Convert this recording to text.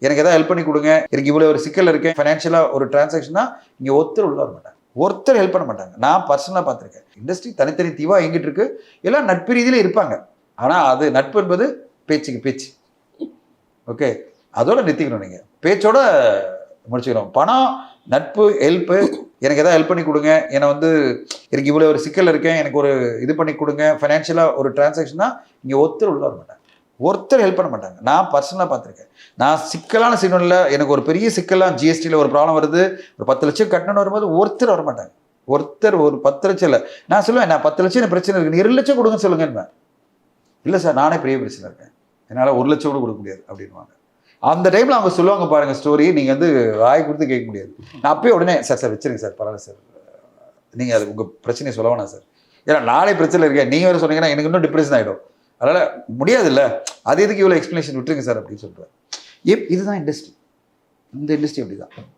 எனக்கு எதாவது ஹெல்ப் பண்ணி கொடுங்க, எனக்கு இவ்வளோ ஒரு சிக்கல் இருக்கேன், ஃபைனான்ஷியலாக ஒரு டிரான்சாக்ஷன்னா இங்கே ஒருத்தர் உள்ள வர மாட்டாங்க, ஒருத்தர் ஹெல்ப் பண்ண மாட்டாங்க. நான் பர்சனலாக பார்த்துருக்கேன். இண்டஸ்ட்ரி தனித்தனி தீவா எங்கிட்டு இருக்கு, எல்லாம் நட்பு ரீதியில இருப்பாங்க. ஆனால் அது நட்பு என்பது பேச்சுக்கு பேச்சு. ஓகே, அதோட நிறுத்திக்கணும். நீங்கள் பேச்சோட முடிச்சுக்கணும். பணம், நட்பு, ஹெல்ப்பு, எனக்கு எதாவது ஹெல்ப் பண்ணி கொடுங்க, எனக்கு இவ்வளோ ஒரு சிக்கல் இருக்கேன், எனக்கு ஒரு இது பண்ணி கொடுங்க, ஃபைனான்ஷியலாக ஒரு டிரான்சாக்ஷன்னா இங்கே ஒருத்தர் உள்ள வர மாட்டாங்க, ஒருத்தர் ஹெல்ப் பண்ண மாட்டாங்க. நான் பர்சனலாக பார்த்துருக்கேன். நான் சிக்கலான சிக்னலில் எனக்கு ஒரு பெரிய சிக்கலாக ஜிஎஸ்டியில் ஒரு ப்ராப்ளம் வருது, ஒரு 10 லட்சம் கட்டணும் வரும்போது ஒருத்தர் வர மாட்டாங்க. ஒருத்தர் ஒரு 10 லட்சம் இல்லை, நான் சொல்லுவேன் நான் 10 லட்சம் எனக்கு பிரச்சனை இருக்குது, 2 லட்சம் கொடுங்கன்னு சொல்லுங்கன்னு. இல்லை சார் நானே பெரிய பிரச்சனை இருக்கேன், என்னால் 1 லட்சம் கூட கொடுக்க முடியாது அப்படின்வாங்க. அந்த டைமில் அவங்க சொல்லுவாங்க பாருங்கள் ஸ்டோரி, நீங்கள் வாய் கொடுத்து கேட்க முடியாது. நான் அப்பயே உடனே சார் வச்சுருங்க சார், பரவாயில்ல சார், நீங்கள் அது உங்கள் பிரச்சனையை சொல்ல வேணாம் சார், ஏன்னா நானே பிரச்சனை இருக்கேன், நீங்கள் வேறு சொன்னீங்கன்னா எனக்கு இன்னும் டிப்ரெஷன் ஆகிடும், அதனால் முடியாது இல்லை, அது எதுக்கு இவ்வளோ எக்ஸ்ப்ளனேஷன் விட்டுருங்க சார் அப்படின்னு சொல்லிட்டு. இதுதான் இண்டஸ்ட்ரி. இந்த இண்டஸ்ட்ரி அப்படி தான்.